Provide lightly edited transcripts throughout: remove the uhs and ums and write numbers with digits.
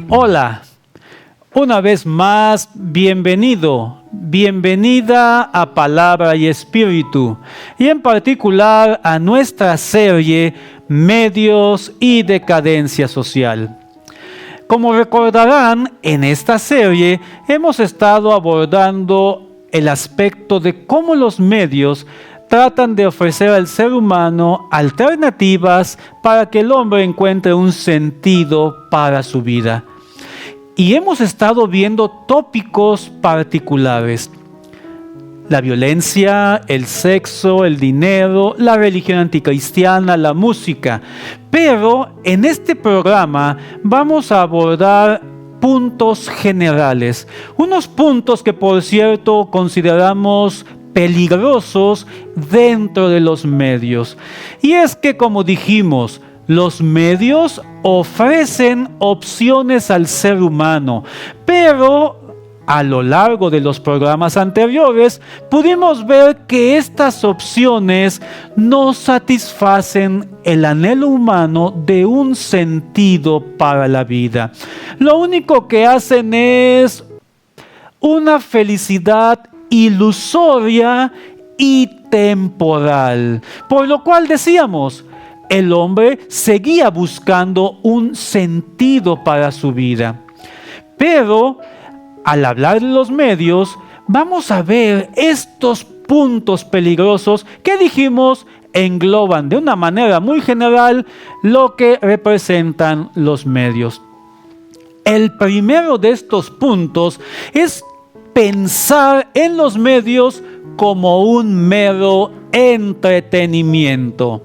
Hola, una vez más, bienvenido, bienvenida a Palabra y Espíritu, y en particular a nuestra serie Medios y Decadencia Social. Como recordarán, en esta serie hemos estado abordando el aspecto de cómo los medios tratan de ofrecer al ser humano alternativas para que el hombre encuentre un sentido para su vida. Y hemos estado viendo tópicos particulares: la violencia, el sexo, el dinero, la religión anticristiana, la música. Pero en este programa vamos a abordar puntos generales, unos puntos que, por cierto, consideramos peligrosos dentro de los medios. Y es que, como dijimos, los medios ofrecen opciones al ser humano, pero a lo largo de los programas anteriores pudimos ver que estas opciones no satisfacen el anhelo humano de un sentido para la vida. Lo único que hacen es una felicidad ilusoria y temporal, por lo cual decíamos, el hombre seguía buscando un sentido para su vida. Pero al hablar de los medios, vamos a ver estos puntos peligrosos que dijimos engloban de una manera muy general lo que representan los medios. El primero de estos puntos es pensar en los medios como un mero entretenimiento.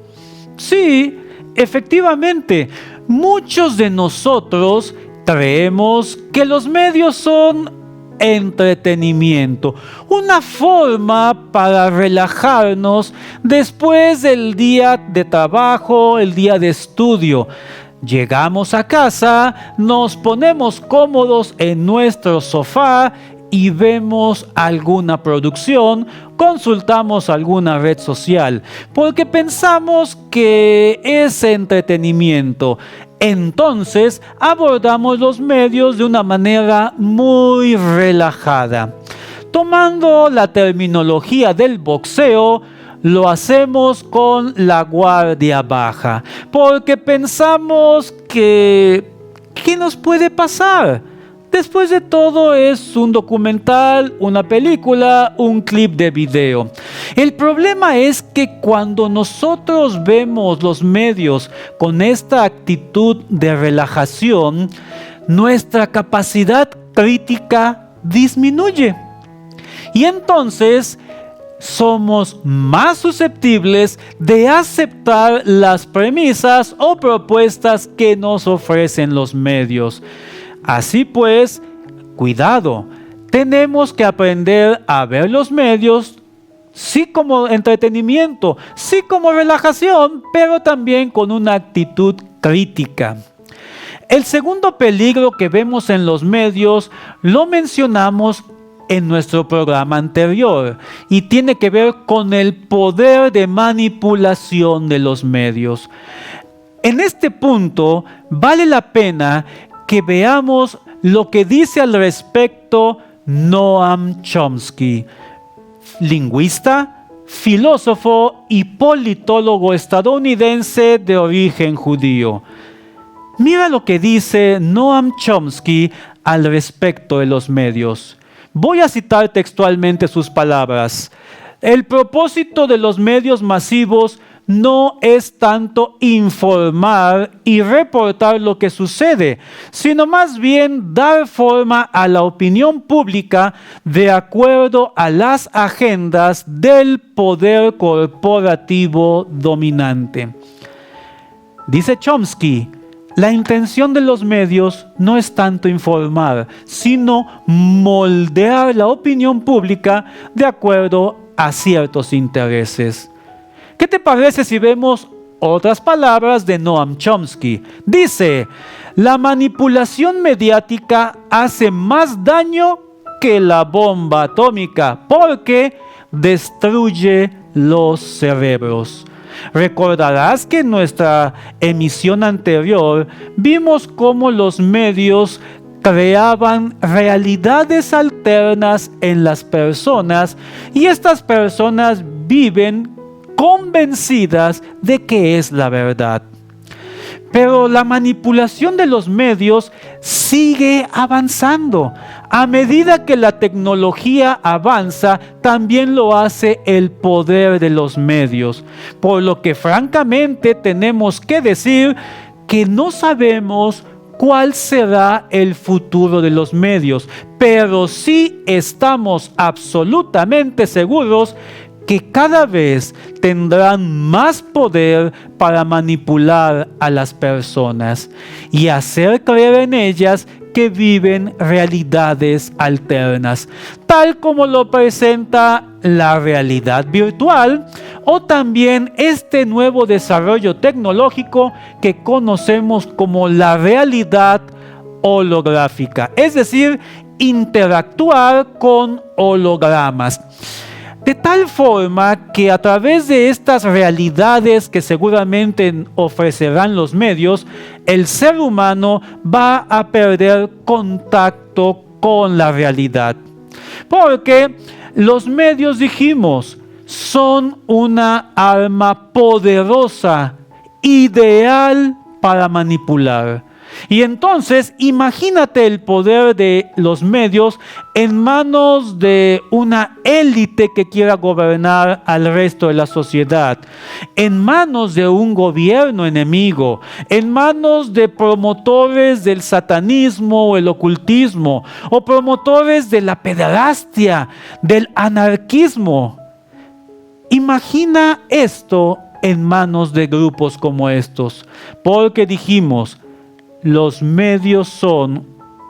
Sí, efectivamente, muchos de nosotros creemos que los medios son entretenimiento, una forma para relajarnos después del día de trabajo, el día de estudio. Llegamos a casa, nos ponemos cómodos en nuestro sofá y vemos alguna producción, consultamos alguna red social, porque pensamos que es entretenimiento. Entonces abordamos los medios de una manera muy relajada. Tomando la terminología del boxeo, lo hacemos con la guardia baja, porque pensamos que ¿qué nos puede pasar? Después de todo, es un documental, una película, un clip de video. El problema es que cuando nosotros vemos los medios con esta actitud de relajación, nuestra capacidad crítica disminuye. Y entonces somos más susceptibles de aceptar las premisas o propuestas que nos ofrecen los medios. Así pues, cuidado, tenemos que aprender a ver los medios sí como entretenimiento, sí como relajación, pero también con una actitud crítica. El segundo peligro que vemos en los medios lo mencionamos en nuestro programa anterior y tiene que ver con el poder de manipulación de los medios. En este punto vale la pena que veamos lo que dice al respecto Noam Chomsky, lingüista, filósofo y politólogo estadounidense de origen judío. Mira lo que dice Noam Chomsky al respecto de los medios. Voy a citar textualmente sus palabras. El propósito de los medios masivos no es tanto informar y reportar lo que sucede, sino más bien dar forma a la opinión pública de acuerdo a las agendas del poder corporativo dominante. Dice Chomsky, la intención de los medios no es tanto informar, sino moldear la opinión pública de acuerdo a ciertos intereses. ¿Qué te parece si vemos otras palabras de Noam Chomsky? Dice, la manipulación mediática hace más daño que la bomba atómica porque destruye los cerebros. Recordarás que en nuestra emisión anterior vimos cómo los medios creaban realidades alternas en las personas y estas personas viven convencidas de que es la verdad. Pero la manipulación de los medios sigue avanzando. A medida que la tecnología avanza, también lo hace el poder de los medios. Por lo que francamente tenemos que decir que no sabemos cuál será el futuro de los medios, pero sí estamos absolutamente seguros que cada vez tendrán más poder para manipular a las personas y hacer creer en ellas que viven realidades alternas, tal como lo presenta la realidad virtual o también este nuevo desarrollo tecnológico que conocemos como la realidad holográfica, es decir, interactuar con hologramas. De tal forma que a través de estas realidades que seguramente ofrecerán los medios, el ser humano va a perder contacto con la realidad. Porque los medios, dijimos, son una arma poderosa, ideal para manipular. Y entonces imagínate el poder de los medios en manos de una élite que quiera gobernar al resto de la sociedad, en manos de un gobierno enemigo, en manos de promotores del satanismo o el ocultismo, o promotores de la pederastia, del anarquismo. Imagina esto en manos de grupos como estos, porque dijimos, los medios son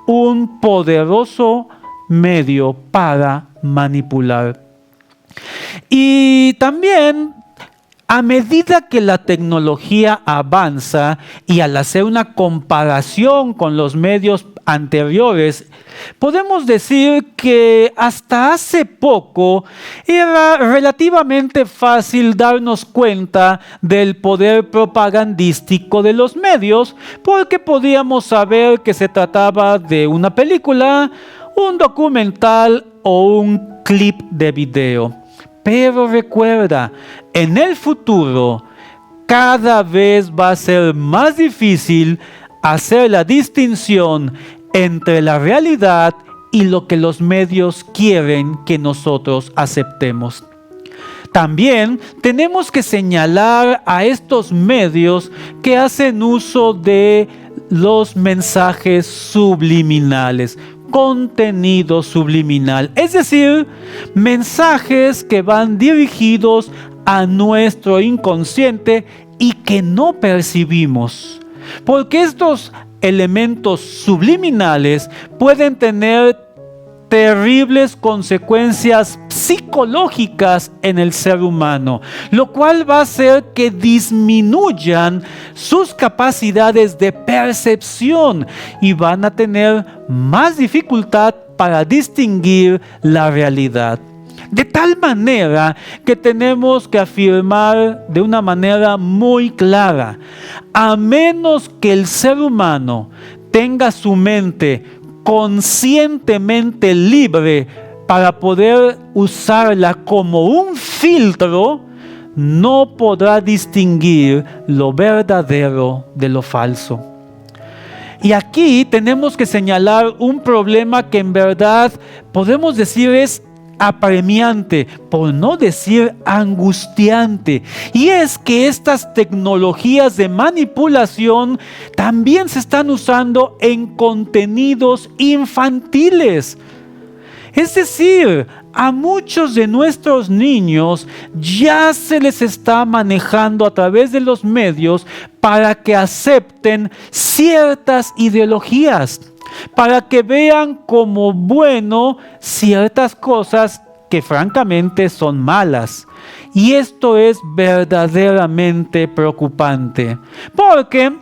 un poderoso medio para manipular. Y también, a medida que la tecnología avanza y al hacer una comparación con los medios anteriores, podemos decir que hasta hace poco era relativamente fácil darnos cuenta del poder propagandístico de los medios, porque podíamos saber que se trataba de una película, un documental o un clip de video. Pero recuerda, en el futuro cada vez va a ser más difícil hacer la distinción entre la realidad y lo que los medios quieren que nosotros aceptemos. También tenemos que señalar a estos medios que hacen uso de los mensajes subliminales, contenido subliminal, es decir, mensajes que van dirigidos a nuestro inconsciente y que no percibimos. Porque estos elementos subliminales pueden tener terribles consecuencias psicológicas en el ser humano, lo cual va a hacer que disminuyan sus capacidades de percepción y van a tener más dificultad para distinguir la realidad. De tal manera que tenemos que afirmar de una manera muy clara, a menos que el ser humano tenga su mente conscientemente libre para poder usarla como un filtro, no podrá distinguir lo verdadero de lo falso. Y aquí tenemos que señalar un problema que en verdad podemos decir es apremiante, por no decir angustiante, y es que estas tecnologías de manipulación también se están usando en contenidos infantiles. Es decir, a muchos de nuestros niños ya se les está manejando a través de los medios para que acepten ciertas ideologías, para que vean como bueno ciertas cosas que francamente son malas. Y esto es verdaderamente preocupante, porque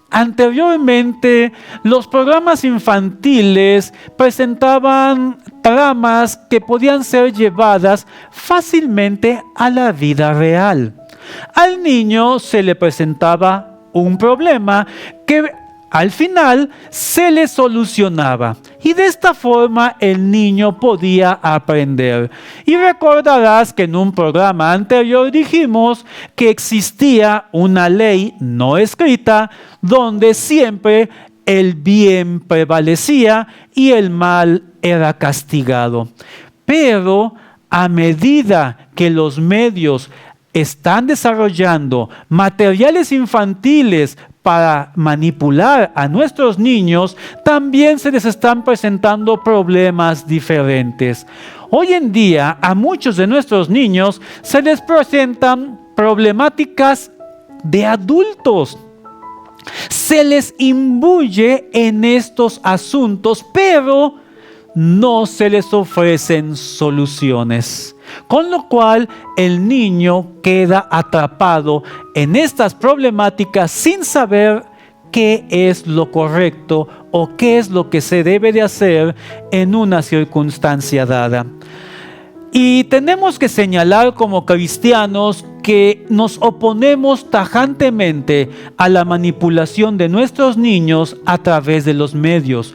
anteriormente los programas infantiles presentaban tramas que podían ser llevadas fácilmente a la vida real. al niño se le presentaba un problema que al final se le solucionaba, y de esta forma el niño podía aprender. Y recordarás que en un programa anterior dijimos que existía una ley no escrita donde siempre el bien prevalecía y el mal era castigado. Pero a medida que los medios están desarrollando materiales infantiles para manipular a nuestros niños, también se les están presentando problemas diferentes. Hoy en día, a muchos de nuestros niños se les presentan problemáticas de adultos. Se les imbuye en estos asuntos, pero no se les ofrecen soluciones. Con lo cual el niño queda atrapado en estas problemáticas sin saber qué es lo correcto o qué es lo que se debe de hacer en una circunstancia dada. Y tenemos que señalar como cristianos que nos oponemos tajantemente a la manipulación de nuestros niños a través de los medios,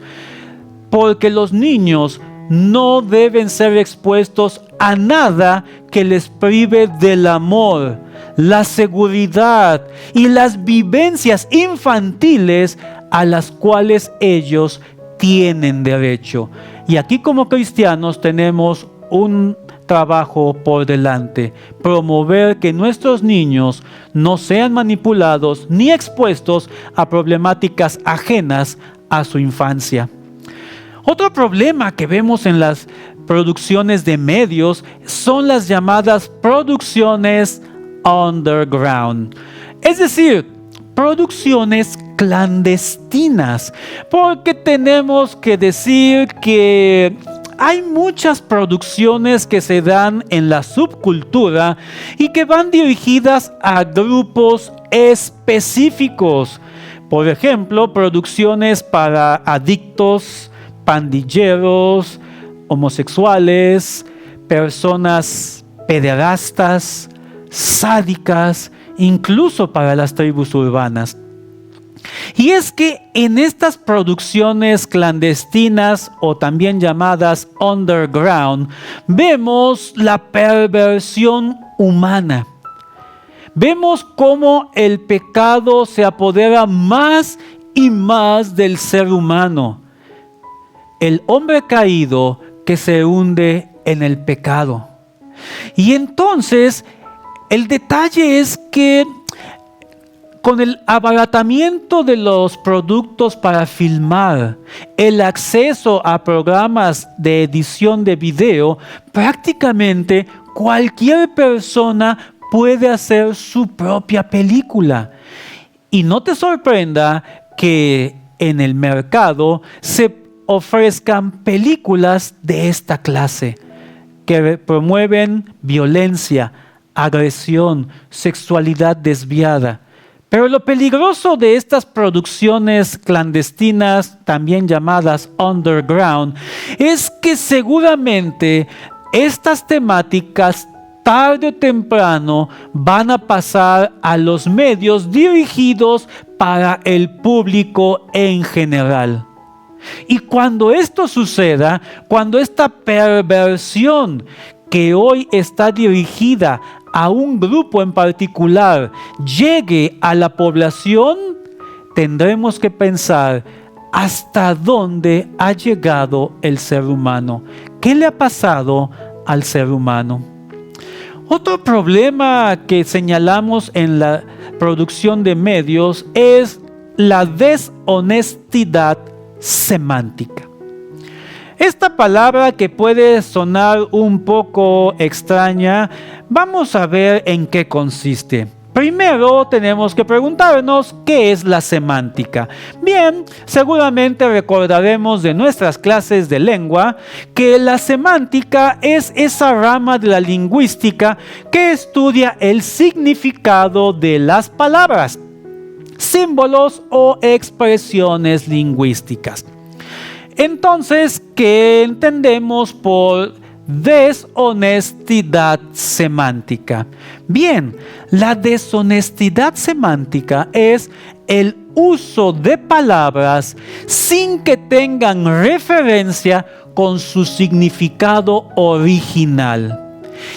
porque los niños no deben ser expuestos a nada que les prive del amor, la seguridad y las vivencias infantiles a las cuales ellos tienen derecho. Y aquí como cristianos tenemos un trabajo por delante: promover que nuestros niños no sean manipulados ni expuestos a problemáticas ajenas a su infancia. Otro problema que vemos en las producciones de medios son las llamadas producciones underground, es decir, producciones clandestinas, porque tenemos que decir que hay muchas producciones que se dan en la subcultura y que van dirigidas a grupos específicos. Por ejemplo, producciones para adictos, pandilleros, homosexuales, personas pederastas, sádicas, incluso para las tribus urbanas. Y es que en estas producciones clandestinas o también llamadas underground, vemos la perversión humana. Vemos cómo el pecado se apodera más y más del ser humano. El hombre caído que se hunde en el pecado. Y entonces, el detalle es que con el abaratamiento de los productos para filmar, el acceso a programas de edición de video, prácticamente cualquier persona puede hacer su propia película. Y no te sorprenda que en el mercado se ofrezcan películas de esta clase que promueven violencia, agresión, sexualidad desviada. Pero lo peligroso de estas producciones clandestinas, también llamadas underground, es que seguramente estas temáticas tarde o temprano van a pasar a los medios dirigidos para el público en general. Y cuando esto suceda, cuando esta perversión que hoy está dirigida a un grupo en particular llegue a la población, tendremos que pensar hasta dónde ha llegado el ser humano. ¿Qué le ha pasado al ser humano? Otro problema que señalamos en la producción de medios es la deshonestidad semántica. Esta palabra, que puede sonar un poco extraña, vamos a ver en qué consiste. Primero tenemos que preguntarnos qué es la semántica. Bien, seguramente recordaremos de nuestras clases de lengua que la semántica es esa rama de la lingüística que estudia el significado de las palabras, símbolos o expresiones lingüísticas. Entonces, ¿qué entendemos por deshonestidad semántica. Bien, la deshonestidad semántica es el uso de palabras sin que tengan referencia con su significado original.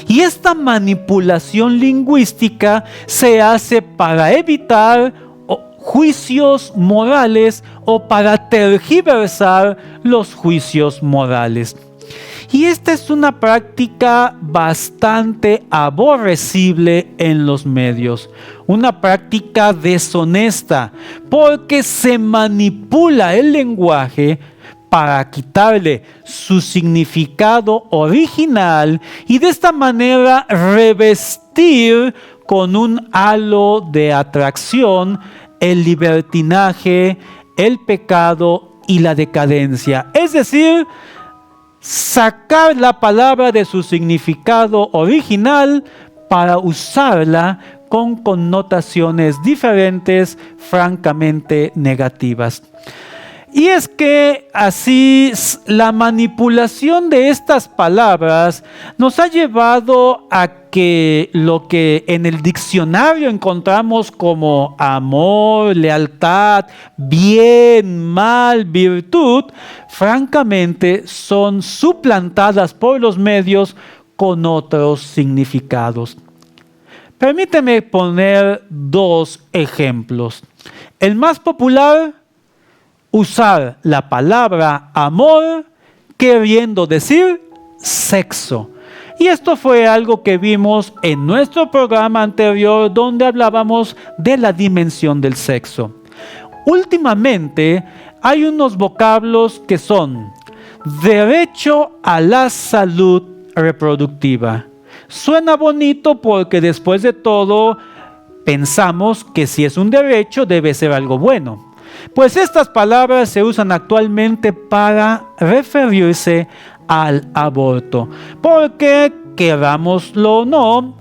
Y esta manipulación lingüística se hace para evitar juicios morales o para tergiversar los juicios morales. Y esta es una práctica bastante aborrecible en los medios, una práctica deshonesta, porque se manipula el lenguaje para quitarle su significado original y de esta manera revestir con un halo de atracción el libertinaje, el pecado y la decadencia. Es decir, sacar la palabra de su significado original para usarla con connotaciones diferentes, francamente negativas. Y es que así la manipulación de estas palabras nos ha llevado a que lo que en el diccionario encontramos como amor, lealtad, bien, mal, virtud, francamente son suplantadas por los medios con otros significados. Permíteme poner dos ejemplos. El más popular: usar la palabra amor queriendo decir sexo. Y esto fue algo que vimos en nuestro programa anterior donde hablábamos de la dimensión del sexo. Últimamente hay unos vocablos que son derecho a la salud reproductiva. Suena bonito porque después de todo pensamos que si es un derecho debe ser algo bueno. Pues estas palabras se usan actualmente para referirse al aborto, porque querámoslo o no,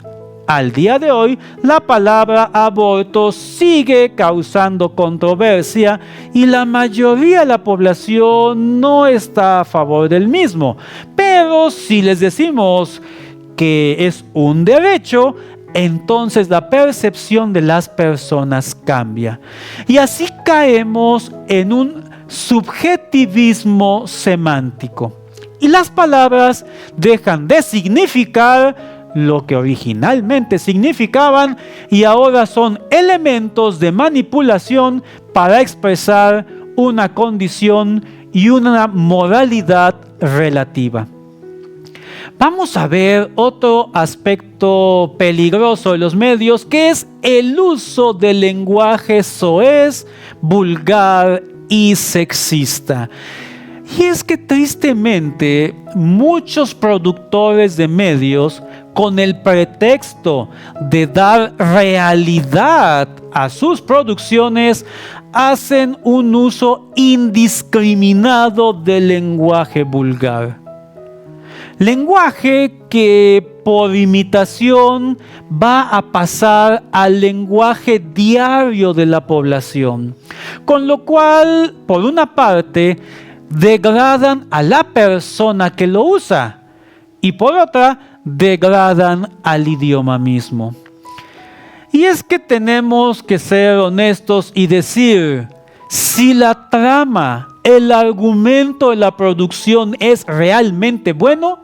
al día de hoy la palabra aborto sigue causando controversia y la mayoría de la población no está a favor del mismo. Pero si les decimos que es un derecho, entonces la percepción de las personas cambia. Y así caemos en un subjetivismo semántico. Y las palabras dejan de significar lo que originalmente significaban y ahora son elementos de manipulación para expresar una condición y una moralidad relativa. Vamos a ver otro aspecto peligroso de los medios, que es el uso del lenguaje soez, vulgar y sexista. Y es que tristemente muchos productores de medios, con el pretexto de dar realidad a sus producciones, hacen un uso indiscriminado del lenguaje vulgar. Lenguaje que por imitación va a pasar al lenguaje diario de la población, con lo cual, por una parte, degradan a la persona que lo usa y por otra, degradan al idioma mismo. Y es que tenemos que ser honestos y decir, si la trama, el argumento de la producción es realmente bueno,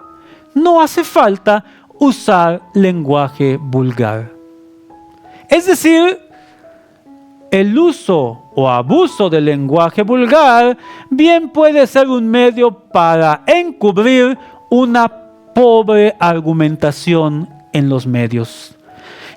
no hace falta usar lenguaje vulgar. Es decir, el uso o abuso del lenguaje vulgar bien puede ser un medio para encubrir una pobre argumentación en los medios.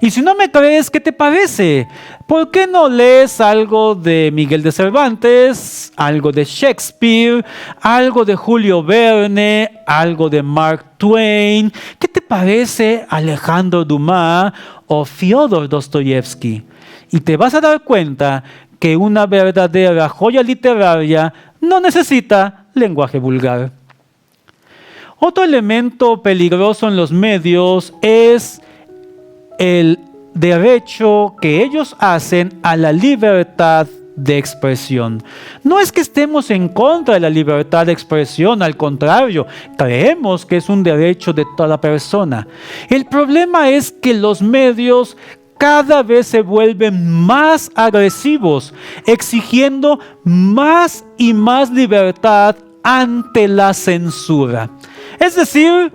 Y si no me crees, ¿qué te parece? ¿Por qué no lees algo de Miguel de Cervantes, algo de Shakespeare, algo de Julio Verne, algo de Mark Twain? ¿Qué te parece Alejandro Dumas o Fyodor Dostoyevsky? Y te vas a dar cuenta que una verdadera joya literaria no necesita lenguaje vulgar. Otro elemento peligroso en los medios es el derecho que ellos hacen a la libertad de expresión. No es que estemos en contra de la libertad de expresión, al contrario, creemos que es un derecho de toda persona. El problema es que los medios cada vez se vuelven más agresivos, exigiendo más y más libertad ante la censura. Es decir,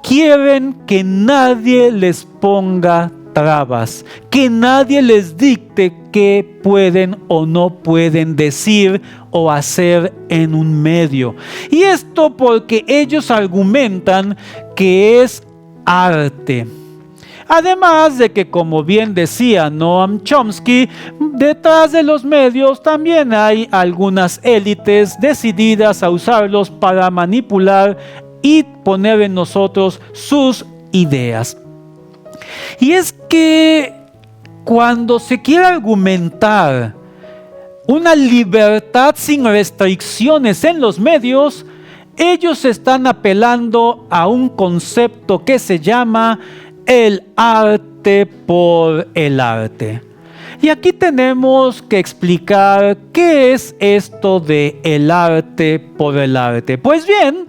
quieren que nadie les ponga trabas, que nadie les dicte qué pueden o no pueden decir o hacer en un medio. Y esto porque ellos argumentan que es arte. Además de que, como bien decía Noam Chomsky, detrás de los medios también hay algunas élites decididas a usarlos para manipular y poner en nosotros sus ideas. Y es que cuando se quiere argumentar una libertad sin restricciones en los medios, ellos están apelando a un concepto que se llama el arte por el arte. Y aquí tenemos que explicar qué es esto de el arte por el arte. Pues bien,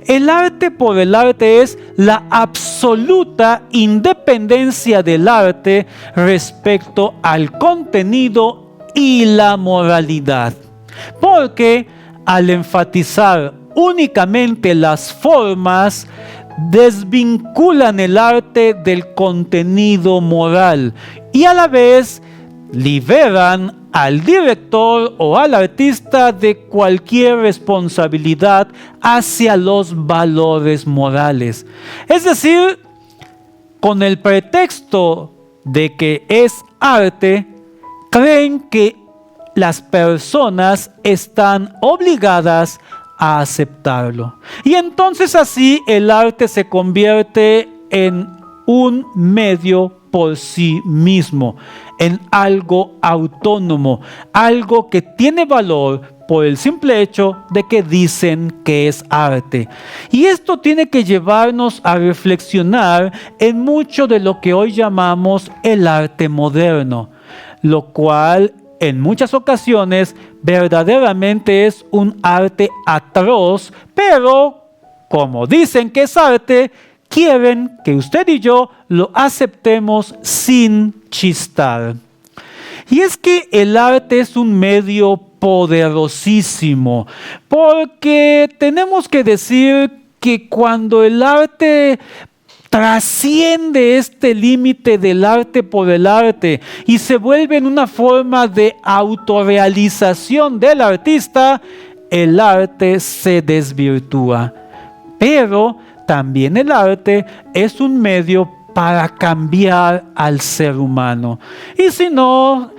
el arte por el arte es la absoluta independencia del arte respecto al contenido y la moralidad. Porque al enfatizar únicamente las formas, desvinculan el arte del contenido moral y a la vez liberan al director o al artista de cualquier responsabilidad hacia los valores morales. Es decir, con el pretexto de que es arte, creen que las personas están obligadas a aceptarlo. Y entonces así el arte se convierte en un medio por sí mismo, en algo autónomo, algo que tiene valor por el simple hecho de que dicen que es arte. Y esto tiene que llevarnos a reflexionar en mucho de lo que hoy llamamos el arte moderno, lo cual en muchas ocasiones verdaderamente es un arte atroz, pero como dicen que es arte, quieren que usted y yo lo aceptemos sin chistar. Y es que el arte es un medio poderosísimo, porque tenemos que decir que cuando el arte trasciende este límite del arte por el arte y se vuelve en una forma de autorrealización del artista, el arte se desvirtúa. Pero también el arte es un medio para cambiar al ser humano. Y si no,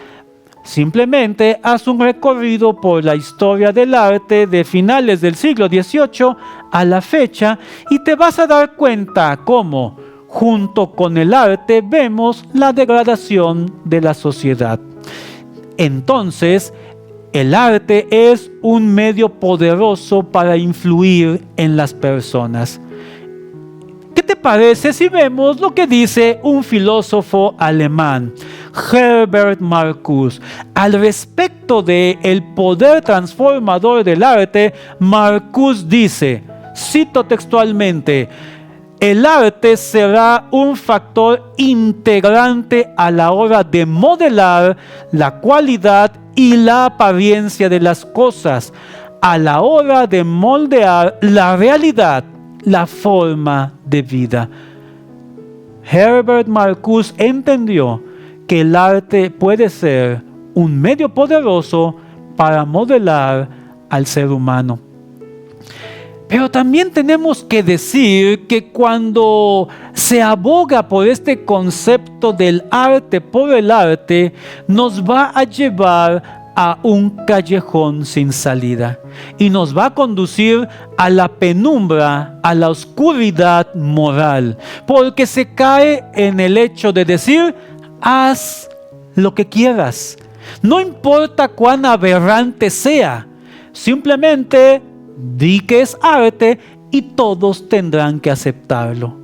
simplemente haz un recorrido por la historia del arte de finales del siglo XVIII a la fecha y te vas a dar cuenta cómo, junto con el arte, vemos la degradación de la sociedad. Entonces, el arte es un medio poderoso para influir en las personas. ¿Qué te parece si vemos lo que dice un filósofo alemán, Herbert Marcuse? Al respecto del poder transformador del arte, Marcuse dice, cito textualmente, el arte será un factor integrante a la hora de modelar la cualidad y la apariencia de las cosas, a la hora de moldear la realidad, la forma de vida. Herbert Marcuse entendió que el arte puede ser un medio poderoso para modelar al ser humano. Pero también tenemos que decir que cuando se aboga por este concepto del arte por el arte, nos va a llevar a un callejón sin salida y nos va a conducir a la penumbra, a la oscuridad moral, porque se cae en el hecho de decir, haz lo que quieras, no importa cuán aberrante sea, simplemente di que es arte y todos tendrán que aceptarlo.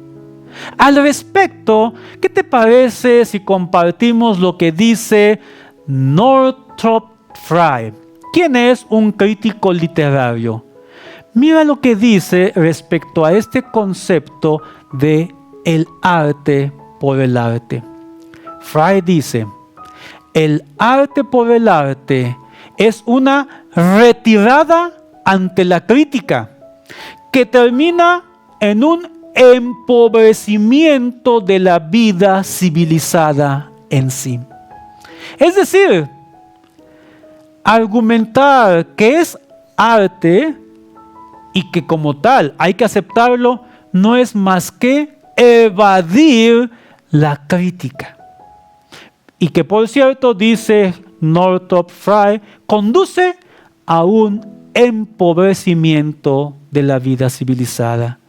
Al respecto, ¿qué te parece si compartimos lo que dice Northrop Fry, quien es un crítico literario. Mira lo que dice respecto a este concepto de el arte por el arte. Fry dice: el arte por el arte es una retirada ante la crítica que termina en un empobrecimiento de la vida civilizada en sí. Es decir, argumentar que es arte y que como tal hay que aceptarlo no es más que evadir la crítica. Y que por cierto, dice Northrop Frye, conduce a un empobrecimiento de la vida civilizada.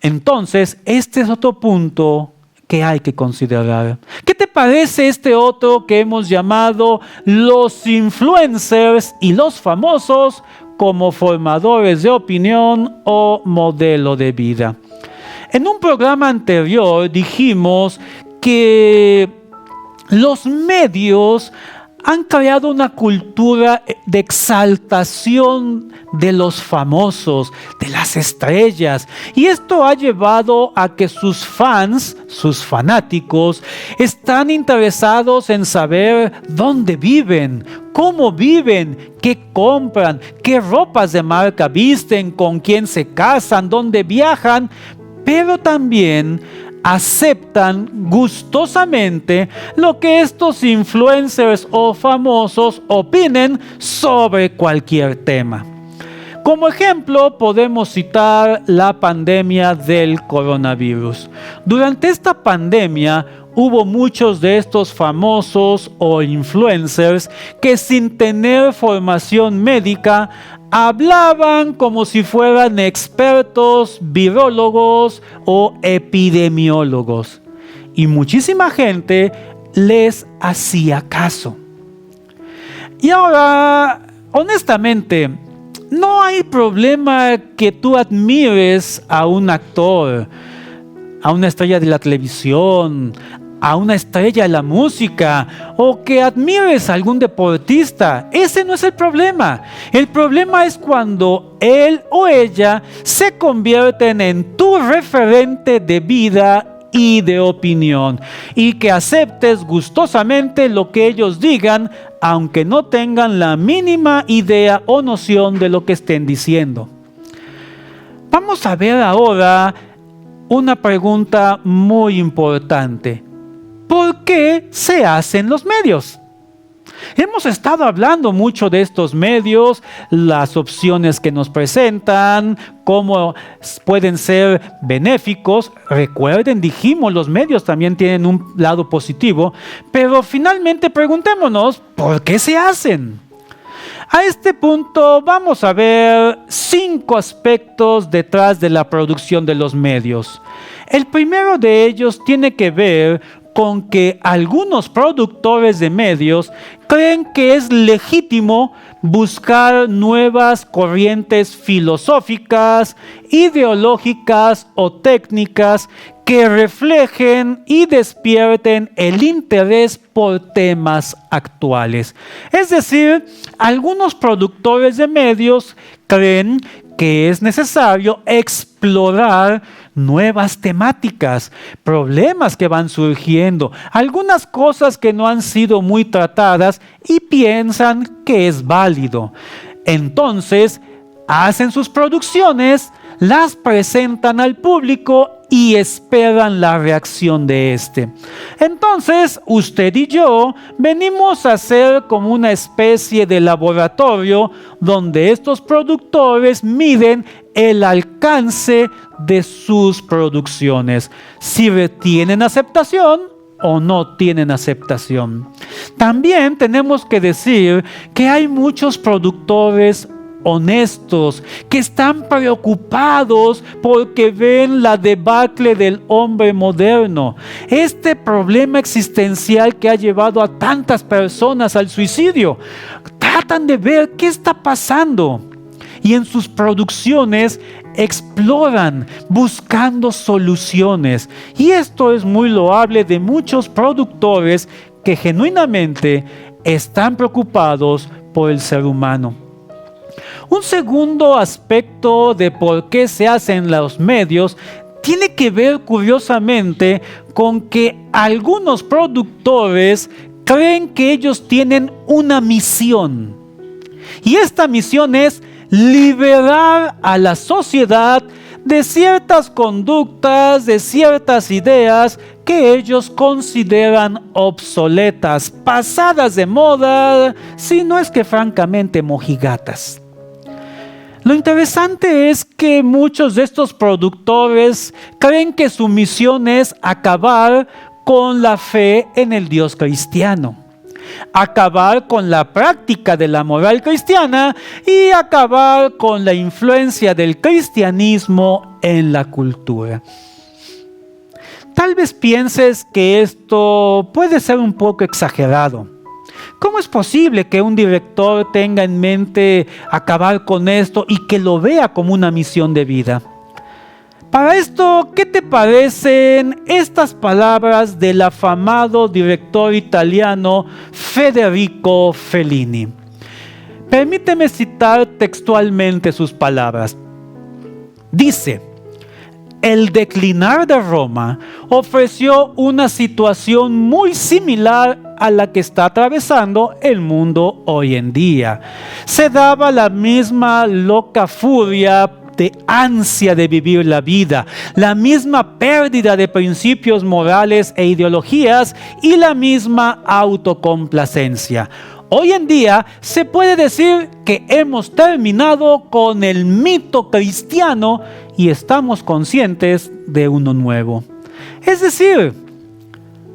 Entonces, este es otro punto que hay que considerar. ¿Qué te parece este otro que hemos llamado los influencers y los famosos como formadores de opinión o modelo de vida? En un programa anterior dijimos que los medios han creado una cultura de exaltación de los famosos, de las estrellas, y esto ha llevado a que sus fans, sus fanáticos, están interesados en saber dónde viven, cómo viven, qué compran, qué ropas de marca visten, con quién se casan, dónde viajan, pero también aceptan gustosamente lo que estos influencers o famosos opinen sobre cualquier tema. Como ejemplo, podemos citar la pandemia del coronavirus. Durante esta pandemia hubo muchos de estos famosos o influencers que sin tener formación médica hablaban como si fueran expertos, virólogos o epidemiólogos. Y muchísima gente les hacía caso. Y ahora, honestamente, no hay problema que tú admires a un actor, a una estrella de la televisión, a una estrella de la música, o que admires a algún deportista. Ese no es el problema. El problema es cuando él o ella se convierten en tu referente de vida y de opinión, y que aceptes gustosamente lo que ellos digan, aunque no tengan la mínima idea o noción de lo que estén diciendo. Vamos a ver ahora una pregunta muy importante. ¿Por qué se hacen los medios? Hemos estado hablando mucho de estos medios, las opciones que nos presentan, cómo pueden ser benéficos. Recuerden, dijimos, los medios también tienen un lado positivo, pero finalmente preguntémonos, ¿por qué se hacen? A este punto vamos a ver 5 aspectos detrás de la producción de los medios. El primero de ellos tiene que ver con que algunos productores de medios creen que es legítimo buscar nuevas corrientes filosóficas, ideológicas o técnicas que reflejen y despierten el interés por temas actuales. Es decir, algunos productores de medios creen que es necesario explorar nuevas temáticas, problemas que van surgiendo, algunas cosas que no han sido muy tratadas y piensan que es válido. Entonces, hacen sus producciones, las presentan al público y esperan la reacción de este. Entonces, usted y yo venimos a ser como una especie de laboratorio donde estos productores miden el alcance de sus producciones, si tienen aceptación o no tienen aceptación. También tenemos que decir que hay muchos productores honestos que están preocupados porque ven la debacle del hombre moderno, este problema existencial que ha llevado a tantas personas al suicidio. Tratan de ver qué está pasando y en sus producciones exploran buscando soluciones, y esto es muy loable de muchos productores que genuinamente están preocupados por el ser humano. Un segundo aspecto de por qué se hacen los medios tiene que ver curiosamente con que algunos productores creen que ellos tienen una misión. Y esta misión es liberar a la sociedad de ciertas conductas, de ciertas ideas que ellos consideran obsoletas, pasadas de moda, si no es que francamente mojigatas. Lo interesante es que muchos de estos productores creen que su misión es acabar con la fe en el Dios cristiano, acabar con la práctica de la moral cristiana y acabar con la influencia del cristianismo en la cultura. Tal vez pienses que esto puede ser un poco exagerado. ¿Cómo es posible que un director tenga en mente acabar con esto y que lo vea como una misión de vida? Para esto, ¿qué te parecen estas palabras del afamado director italiano Federico Fellini? Permíteme citar textualmente sus palabras. Dice: el declinar de Roma ofreció una situación muy similar a la que está atravesando el mundo hoy en día. Se daba la misma loca furia de ansia de vivir la vida, la misma pérdida de principios morales e ideologías y la misma autocomplacencia. Hoy en día se puede decir que hemos terminado con el mito cristiano y estamos conscientes de uno nuevo. Es decir,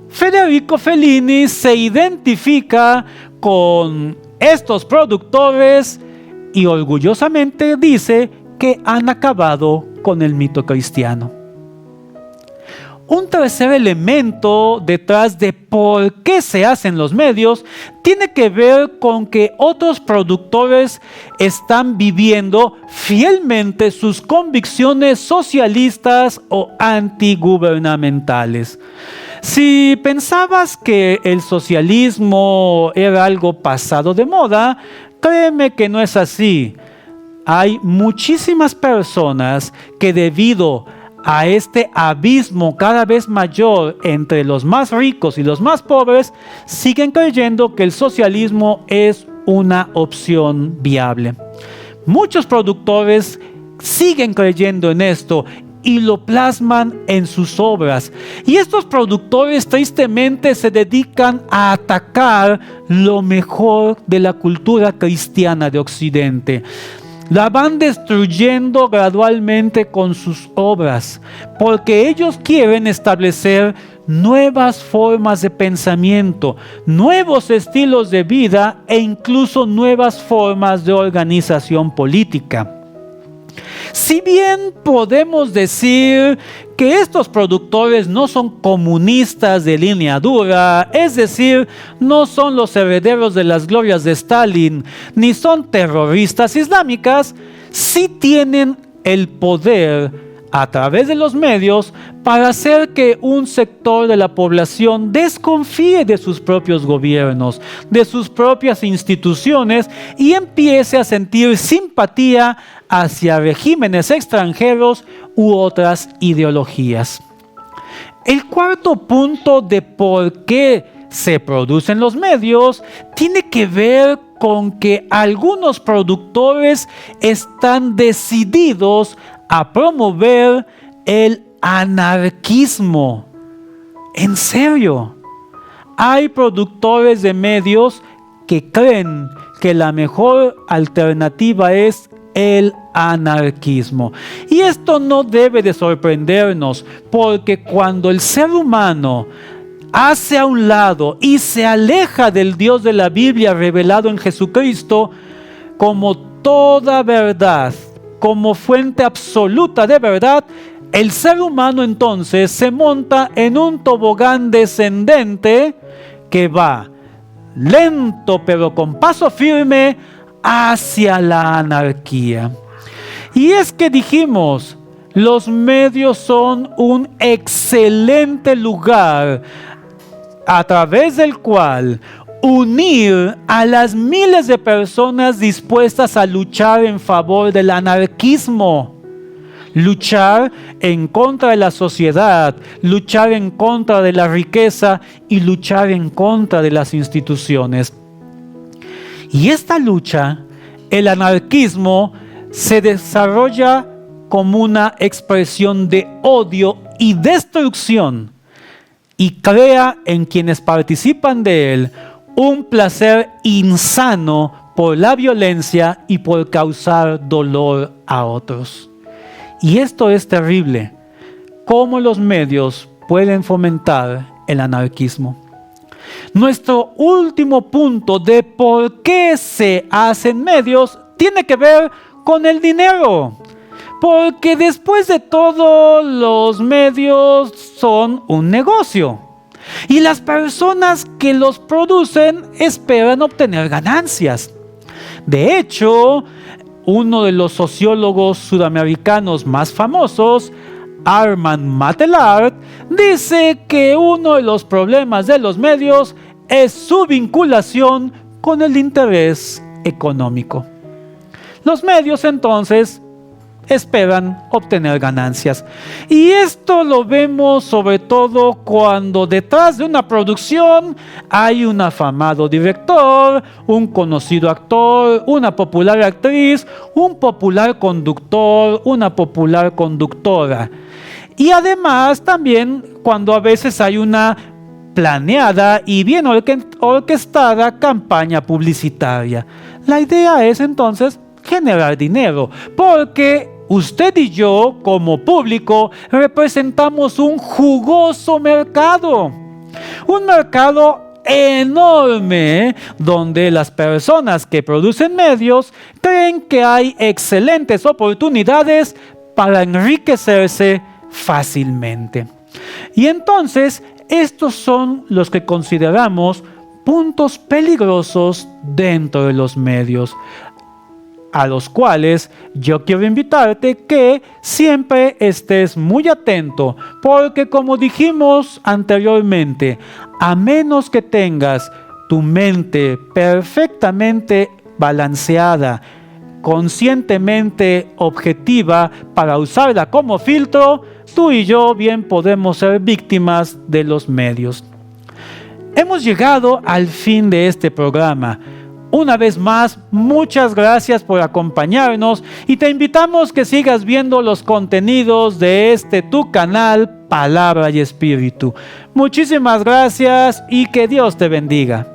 Federico Fellini se identifica con estos productores y orgullosamente dice que han acabado con el mito cristiano. Un tercer elemento detrás de por qué se hacen los medios tiene que ver con que otros productores están viviendo fielmente sus convicciones socialistas o antigubernamentales. Si pensabas que el socialismo era algo pasado de moda, créeme que no es así. Hay muchísimas personas que debido a este abismo cada vez mayor entre los más ricos y los más pobres, siguen creyendo que el socialismo es una opción viable. Muchos productores siguen creyendo en esto y lo plasman en sus obras. Y estos productores tristemente se dedican a atacar lo mejor de la cultura cristiana de Occidente. La van destruyendo gradualmente con sus obras, porque ellos quieren establecer nuevas formas de pensamiento, nuevos estilos de vida e incluso nuevas formas de organización política. Si bien podemos decir que estos productores no son comunistas de línea dura, es decir, no son los herederos de las glorias de Stalin, ni son terroristas islámicas, sí tienen el poder a través de los medios para hacer que un sector de la población desconfíe de sus propios gobiernos, de sus propias instituciones y empiece a sentir simpatía hacia regímenes extranjeros u otras ideologías. El cuarto punto de por qué se producen los medios tiene que ver con que algunos productores están decididos a promover el anarquismo. En serio, hay productores de medios que creen que la mejor alternativa es el anarquismo. Y esto no debe de sorprendernos, porque cuando el ser humano hace a un lado y se aleja del Dios de la Biblia revelado en Jesucristo como toda verdad, como fuente absoluta de verdad, el ser humano entonces se monta en un tobogán descendente que va lento pero con paso firme hacia la anarquía. Y es que dijimos, los medios son un excelente lugar a través del cual unir a las miles de personas dispuestas a luchar en favor del anarquismo, luchar en contra de la sociedad, luchar en contra de la riqueza y luchar en contra de las instituciones. Y esta lucha, el anarquismo, se desarrolla como una expresión de odio y destrucción y crea en quienes participan de él un placer insano por la violencia y por causar dolor a otros. Y esto es terrible, cómo los medios pueden fomentar el anarquismo. Nuestro último punto de por qué se hacen medios tiene que ver con el dinero. Porque después de todo, los medios son un negocio. Y las personas que los producen esperan obtener ganancias. De hecho, uno de los sociólogos sudamericanos más famosos, Armand Matelar, dice que uno de los problemas de los medios es su vinculación con el interés económico. Los medios entonces esperan obtener ganancias. Y esto lo vemos sobre todo cuando detrás de una producción hay un afamado director, un conocido actor, una popular actriz, un popular conductor, una popular conductora. Y además también cuando a veces hay una planeada y bien orquestada campaña publicitaria. La idea es entonces generar dinero, porque usted y yo, como público, representamos un jugoso mercado. Un mercado enorme, donde las personas que producen medios creen que hay excelentes oportunidades para enriquecerse fácilmente. Y entonces, estos son los que consideramos puntos peligrosos dentro de los medios, a los cuales yo quiero invitarte que siempre estés muy atento, porque como dijimos anteriormente, a menos que tengas tu mente perfectamente balanceada, conscientemente objetiva para usarla como filtro, tú y yo bien podemos ser víctimas de los medios. Hemos llegado al fin de este programa. Una vez más, muchas gracias por acompañarnos y te invitamos que sigas viendo los contenidos de tu canal Palabra y Espíritu. Muchísimas gracias y que Dios te bendiga.